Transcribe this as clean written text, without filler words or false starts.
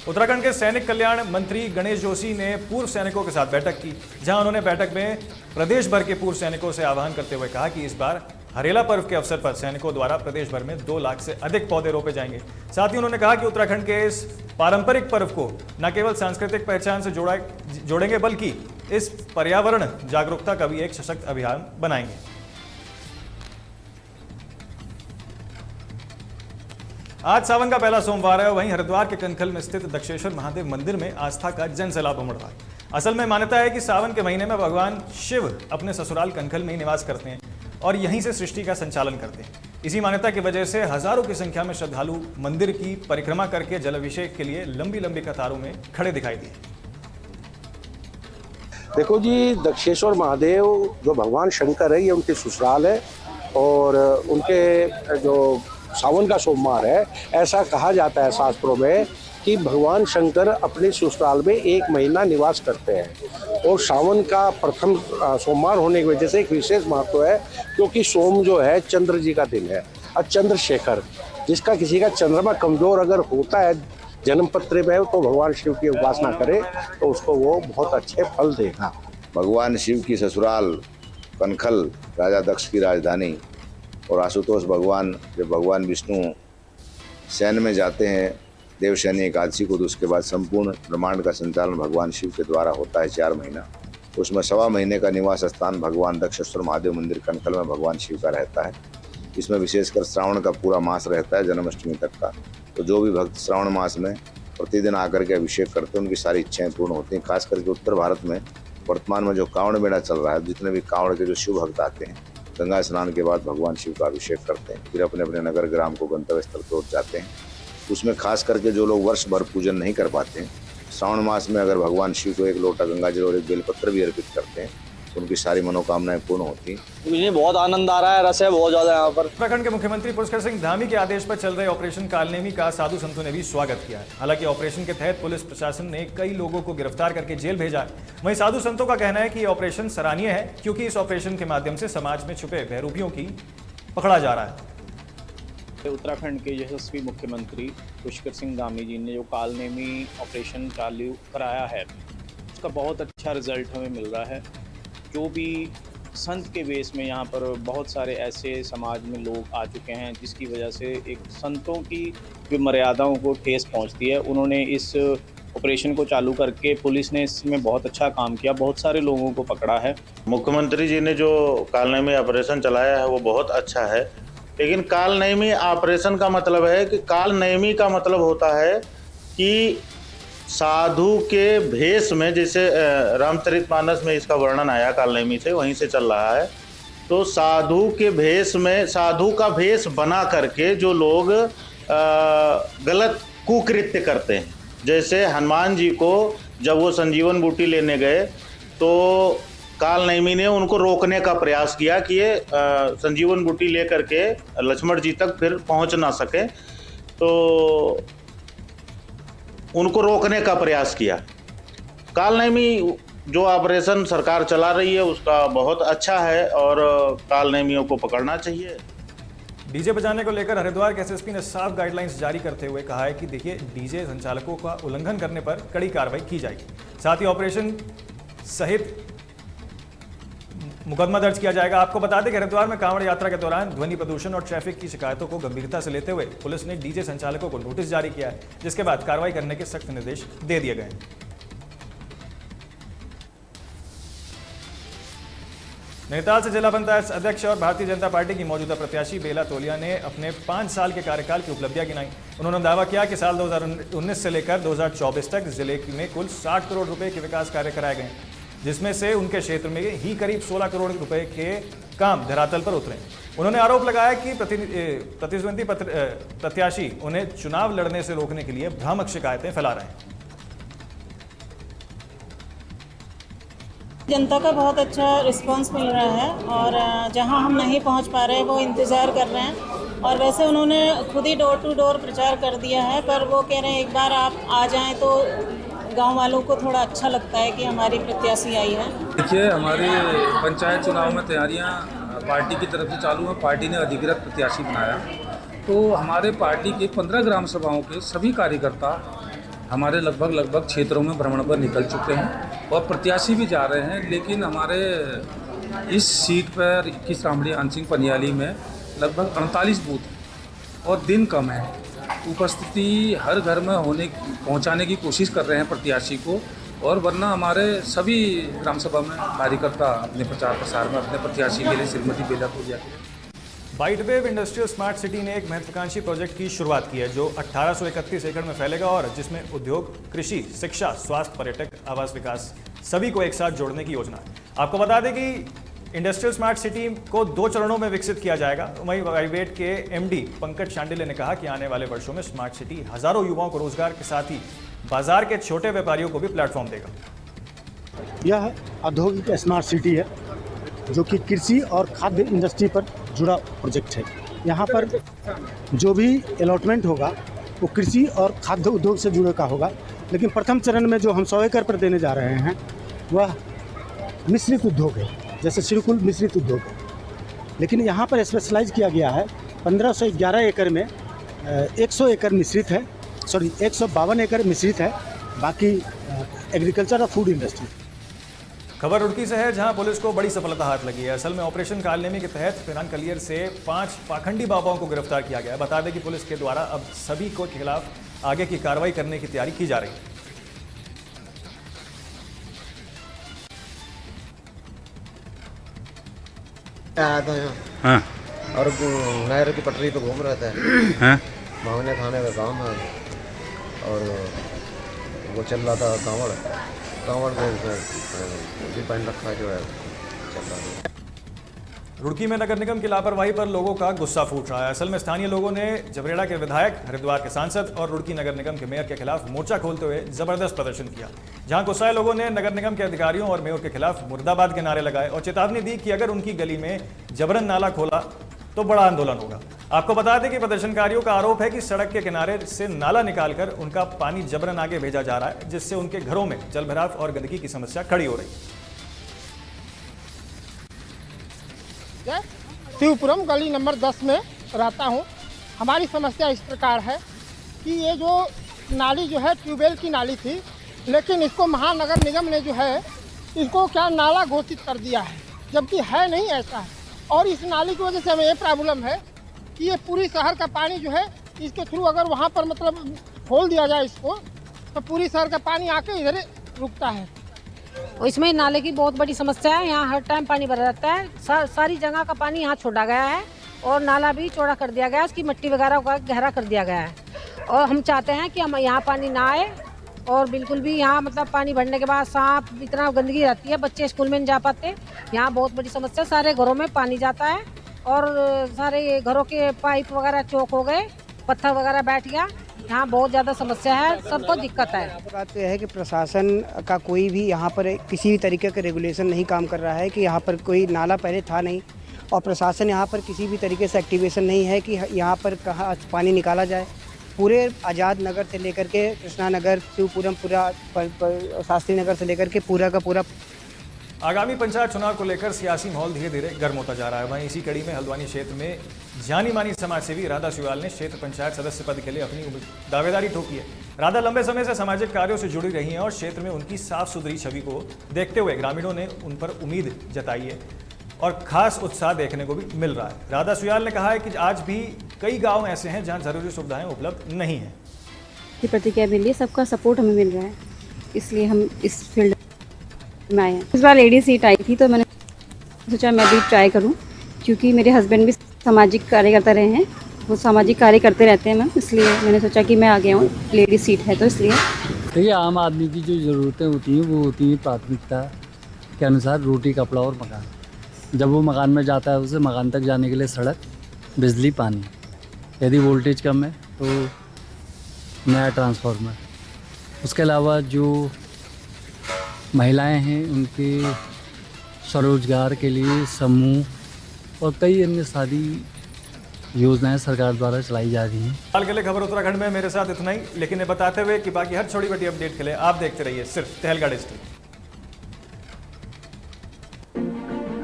उत्तराखंड के सैनिक कल्याण मंत्री गणेश जोशी ने पूर्व सैनिकों के साथ बैठक की, जहां उन्होंने बैठक में प्रदेश भर के पूर्व सैनिकों से आह्वान करते हुए कहा कि इस बार हरेला पर्व के अवसर पर सैनिकों द्वारा प्रदेश भर में 2 लाख से अधिक पौधे रोपे जाएंगे। साथ ही उन्होंने कहा कि उत्तराखंड के इस पारंपरिक पर्व को न केवल सांस्कृतिक पहचान से जोड़ेंगे बल्कि इस पर्यावरण जागरूकता का भी एक सशक्त अभियान बनाएंगे। आज सावन का पहला सोमवार है। वहीं हरिद्वार के कनखल में स्थित दक्षेश्वर महादेव मंदिर में आस्था का जन सैलाब उमड़ रहा है। असल में मान्यता है कि सावन के महीने में भगवान शिव अपने ससुराल कनखल में ही निवास करते हैं और यहीं से सृष्टि का संचालन करते हैं। इसी मान्यता की वजह से हजारों की संख्या में श्रद्धालु मंदिर की परिक्रमा करके जलाभिषेक के लिए लंबी लंबी कतारों में खड़े दिखाई दिए। देखो जी, दक्षेश्वर महादेव जो भगवान शंकर है, ये उनके ससुराल है और उनके जो सावन का सोमवार है, ऐसा कहा जाता है शास्त्रों में कि भगवान शंकर अपने ससुराल में 1 महीना निवास करते हैं और सावन का प्रथम सोमवार होने की वजह से एक विशेष महत्व है, क्योंकि सोम जो है चंद्र जी का दिन है और चंद्रशेखर, जिसका किसी का चंद्रमा कमजोर अगर होता है जन्म पत्र में, तो भगवान शिव की उपासना करे तो उसको वो बहुत अच्छे फल देगा। भगवान शिव की ससुराल कनखल राजा दक्ष की राजधानी और आशुतोष भगवान, जब भगवान विष्णु सैन्य में जाते हैं देवशयनी एकादशी को, तो उसके बाद संपूर्ण ब्रह्मांड का संचालन भगवान शिव के द्वारा होता है 4 महीना। उसमें 1.25 महीने का निवास स्थान भगवान दक्षेश्वर महादेव मंदिर कनखल में भगवान शिव का रहता है। इसमें विशेषकर श्रावण का पूरा मास रहता है, जन्माष्टमी तक का। तो जो भी भक्त श्रावण मास में प्रतिदिन आकर के अभिषेक करते हैं, उनकी सारी इच्छाएं पूर्ण होती हैं। खास करके उत्तर भारत में वर्तमान में जो कांवड़ मेला चल रहा है, जितने भी कांवड़ के जो शिव भक्त आते हैं, गंगा स्नान के बाद भगवान शिव का अभिषेक करते हैं, फिर अपने अपने नगर ग्राम को गंतव्य स्थल पर जाते हैं। उसमें खास करके जो लोग वर्ष भर पूजन नहीं कर पाते हैं, श्रावण मास में अगर भगवान शिव को 1 लोटा गंगा जल और 1 बेलपत्र भी अर्पित करते हैं, तो उनकी सारी मनोकामनाएं पूर्ण होती हैं। मुझे बहुत आनंद आ रहा है, रस है बहुत ज्यादा यहाँ पर। उत्तराखंड के मुख्यमंत्री पुष्कर सिंह धामी के आदेश पर चल रहे ऑपरेशन कालनेमी का साधु संतों ने भी स्वागत किया है। हालांकि ऑपरेशन के तहत पुलिस प्रशासन ने कई लोगों को गिरफ्तार करके जेल भेजा है। वहीं साधु संतों का कहना है कि ये ऑपरेशन सराहनीय है, क्योंकि इस ऑपरेशन के माध्यम से समाज में छुपे बहरूपियों की पकड़ा जा रहा है। उत्तराखंड के यशस्वी मुख्यमंत्री पुष्कर सिंह धामी जी ने जो कालनेमी ऑपरेशन चालू कराया है, उसका बहुत अच्छा रिजल्ट हमें मिल रहा है। जो भी संत के बेस में यहाँ पर बहुत सारे ऐसे समाज में लोग आ चुके हैं, जिसकी वजह से एक संतों की जो मर्यादाओं को ठेस पहुँचती है, उन्होंने इस ऑपरेशन को चालू करके पुलिस ने इसमें बहुत अच्छा काम किया, बहुत सारे लोगों को पकड़ा है। मुख्यमंत्री जी ने जो कालनेमी ऑपरेशन चलाया है वो बहुत अच्छा है, लेकिन कालनेमी ऑपरेशन का मतलब है कि कालनेमी का मतलब होता है कि साधु के भेष में, जैसे रामचरितमानस में इसका वर्णन आया कालनेमी से, वहीं से चल रहा है। तो साधु के भेष में, साधु का भेष बना करके जो लोग गलत कुकृत्य करते हैं, जैसे हनुमान जी को जब वो संजीवन बूटी लेने गए तो कालनेमी ने उनको रोकने का प्रयास किया कि ये संजीवन बूटी लेकर के लक्ष्मण जी तक फिर पहुंच ना सके, तो उनको रोकने का प्रयास किया। कालनेमी जो ऑपरेशन सरकार चला रही है उसका बहुत अच्छा है और कालनेमियों को पकड़ना चाहिए। डीजे बजाने को लेकर हरिद्वार के एसएसपी ने साफ गाइडलाइंस जारी करते हुए कहा है कि देखिए, डीजे संचालकों का उल्लंघन करने पर कड़ी कार्रवाई की जाएगी। साथ ही ऑपरेशन सहित मुकदमा दर्ज किया जाएगा। आपको बता दें कि हरिद्वार में कांवड़ यात्रा के दौरान ध्वनि प्रदूषण और ट्रैफिक की शिकायतों को गंभीरता से लेते हुए पुलिस ने डीजे संचालकों को नोटिस जारी किया है, जिसके बाद कार्रवाई करने के सख्त निर्देश दे दिए गए हैं। नैनीताल से जिला पंचायत अध्यक्ष और भारतीय जनता पार्टी की मौजूदा प्रत्याशी बेला तोलिया ने अपने 5 साल के कार्यकाल की उपलब्धियां गिनाई। उन्होंने दावा किया कि साल 2019 से लेकर 2024 तक जिले में कुल 60 करोड़ रुपए के विकास कार्य कराए गए, जिसमें से उनके क्षेत्र में ही करीब 16 करोड़ रुपए के काम धरातल पर उतरे। उन्होंने आरोप लगाया कि प्रतिद्वंदी प्रत्याशी उन्हें चुनाव लड़ने से रोकने के लिए भ्रामक शिकायतें फैला रहे हैं। जनता का बहुत अच्छा रिस्पांस मिल रहा है और जहां हम नहीं पहुंच पा रहे वो इंतज़ार कर रहे हैं। और वैसे उन्होंने खुद ही डोर टू डोर प्रचार कर दिया है, पर वो कह रहे हैं एक बार आप आ जाएं तो गांव वालों को थोड़ा अच्छा लगता है कि हमारी प्रत्याशी आई है। देखिए, हमारे पंचायत चुनाव में तैयारियां पार्टी की तरफ से चालू हैं। पार्टी ने अधिकृत प्रत्याशी बनाया, तो हमारे पार्टी के 15 ग्राम सभाओं के सभी कार्यकर्ता हमारे लगभग क्षेत्रों में भ्रमण पर निकल चुके हैं और प्रत्याशी भी जा रहे हैं, लेकिन हमारे इस सीट पर 21 रामड़ी आंसिंग पनियाली में लगभग 48 बूथ हैं और दिन कम है। उपस्थिति हर घर में पहुंचाने की कोशिश कर रहे हैं प्रत्याशी को, और वरना हमारे सभी ग्राम सभा में कार्यकर्ता अपने प्रचार प्रसार में अपने प्रत्याशी के लिए श्रीमती बेला तोलिया बाइटवेव इंडस्ट्रियल स्मार्ट सिटी ने एक महत्वाकांक्षी प्रोजेक्ट की शुरुआत की है जो 1831 एकड़ में फैलेगा और जिसमें उद्योग, कृषि, शिक्षा, स्वास्थ्य, पर्यटक, आवास विकास सभी को एक साथ जोड़ने की योजना है। आपको बता दें कि इंडस्ट्रियल स्मार्ट सिटी को 2 चरणों में विकसित किया जाएगा। वहीं वाइवेट के एमडी पंकज शांडिल्य ने कहा कि आने वाले वर्षों में स्मार्ट सिटी हजारों युवाओं को रोजगार के साथ ही बाजार के छोटे व्यापारियों को भी प्लेटफॉर्म देगा। यह औद्योगिक स्मार्ट सिटी है जो कि कृषि और खाद्य इंडस्ट्री पर जुड़ा प्रोजेक्ट है। यहाँ पर जो भी अलॉटमेंट होगा वो कृषि और खाद्य उद्योग से जुड़े का होगा, लेकिन प्रथम चरण में जो हम 100 एकड़ पर देने जा रहे हैं वह मिश्रित उद्योग है, जैसे सिरकुल मिश्रित उद्योग है। लेकिन यहाँ पर स्पेशलाइज किया गया है 1511 एकड़ में 100 एकड़ मिश्रित है, 152 एकड़ मिश्रित है, बाकी एग्रीकल्चर और फूड इंडस्ट्री। खबर रुड़की से है जहां पुलिस को बड़ी सफलता हाथ लगी है। असल में ऑपरेशन कालनेमी के तहत फिरान कलियर से 5 पाखंडी बाबाओं को गिरफ्तार किया गया है। बता दें कि पुलिस के द्वारा अब सभी को खिलाफ आगे की कार्रवाई करने की तैयारी की जा रही है। आया था यहाँ हाँ और नहर की पटरी पे घूम रहा था। हाँ भावने थाने का काम है और वो चल रहा था कांवड़ में पहन रखा जो है चल रहा था। रुड़की में नगर निगम की लापरवाही पर लोगों का गुस्सा फूट रहा है। असल में स्थानीय लोगों ने जबरेड़ा के विधायक, हरिद्वार के सांसद और रुड़की नगर निगम के मेयर के खिलाफ मोर्चा खोलते हुए जबरदस्त प्रदर्शन किया, जहां गुस्साए लोगों ने नगर निगम के अधिकारियों और मेयर के खिलाफ मुर्दाबाद के नारे लगाए और चेतावनी दी कि अगर उनकी गली में जबरन नाला खोला तो बड़ा आंदोलन होगा। आपको बता दें कि प्रदर्शनकारियों का आरोप है कि सड़क के किनारे से नाला निकालकर उनका पानी जबरन आगे भेजा जा रहा है, जिससे उनके घरों में जलभराव और गंदगी की समस्या खड़ी हो रही है। शिवपुरम गली नंबर 10 में रहता हूँ। हमारी समस्या इस प्रकार है कि ये जो नाली जो है ट्यूबवेल की नाली थी, लेकिन इसको महानगर निगम ने जो है इसको क्या नाला घोषित कर दिया है, जबकि है नहीं ऐसा है। और इस नाली की वजह से हमें ये प्रॉब्लम है कि ये पूरी शहर का पानी जो है इसके थ्रू अगर वहाँ पर मतलब खोल दिया जाए इसको तो पूरी शहर का पानी आके इधर रुकता है। इसमें नाले की बहुत बड़ी समस्या है। यहाँ हर टाइम पानी भरा रहता है, सारी जगह का पानी यहाँ छोड़ा गया है और नाला भी चौड़ा कर दिया गया है, इसकी मिट्टी वगैरह का गहरा कर दिया गया है। और हम चाहते हैं कि हम यहाँ पानी ना आए और बिल्कुल भी यहाँ मतलब पानी भरने के बाद सांप इतना गंदगी रहती है, बच्चे स्कूल में नहीं जा पाते। यहाँ बहुत बड़ी समस्या, सारे घरों में पानी जाता है और सारे घरों के पाइप वगैरह चौक हो गए, पत्थर वगैरह बैठ गया। यहाँ बहुत ज़्यादा समस्या है, सबको दिक्कत है। बात तो है कि प्रशासन का कोई भी यहाँ पर किसी भी तरीके का रेगुलेशन नहीं काम कर रहा है कि यहाँ पर कोई नाला पहले था नहीं और प्रशासन यहाँ पर किसी भी तरीके से एक्टिवेशन नहीं है कि यहाँ पर कहाँ पानी निकाला जाए। पूरे आज़ाद नगर से लेकर के कृष्णा नगर, शिवपुरम, पूरा शास्त्री नगर से लेकर के पूरा का पूरा। आगामी पंचायत चुनाव को लेकर सियासी माहौल धीरे धीरे गर्म होता जा रहा है। वहीं इसी कड़ी में हल्द्वानी क्षेत्र में जानी मानी समाजसेवी राधा सुयाल ने क्षेत्र पंचायत सदस्य पद के लिए अपनी दावेदारी ठोकी है। राधा लंबे समय से सामाजिक कार्यों से जुड़ी रही हैं और क्षेत्र में उनकी साफ सुथरी छवि को देखते हुए ग्रामीणों ने उन पर उम्मीद जताई है और खास उत्साह देखने को भी मिल रहा है। राधा सुयाल ने कहा है कि आज भी कई गाँव ऐसे हैं जहाँ जरूरी सुविधाएं उपलब्ध नहीं है। प्रतिक्रिया मिली, सबका सपोर्ट हमें मिल रहा है, इसलिए हम इस फील्ड में आए हैं। इस बार लेडी सीट आई थी तो मैंने सोचा मैं भी ट्राई करूं, क्योंकि मेरे हस्बैंड भी सामाजिक कार्यकर्ता रहे हैं, वो सामाजिक कार्य करते रहते हैं मैम, इसलिए मैंने सोचा कि मैं आ गया हूँ, लेडी सीट है तो इसलिए। देखिए, आम आदमी की जो ज़रूरतें होती हैं वो होती हैं प्राथमिकता के अनुसार रोटी, कपड़ा और मकान। जब वो मकान में जाता है उसे मकान तक जाने के लिए सड़क, बिजली, पानी। यदि वोल्टेज कम है तो नया ट्रांसफार्मर। उसके अलावा जो महिलाएं हैं उनके स्वरोजगार के लिए समूह और कई अन्य सारी योजनाएं सरकार द्वारा चलाई जा रही हैं। हाल के लिए खबर उत्तराखंड में मेरे साथ इतना ही, लेकिन ये बताते हुए कि बाकी हर छोटी बड़ी अपडेट के लिए आप देखते रहिए सिर्फ तहलका डिजिटल।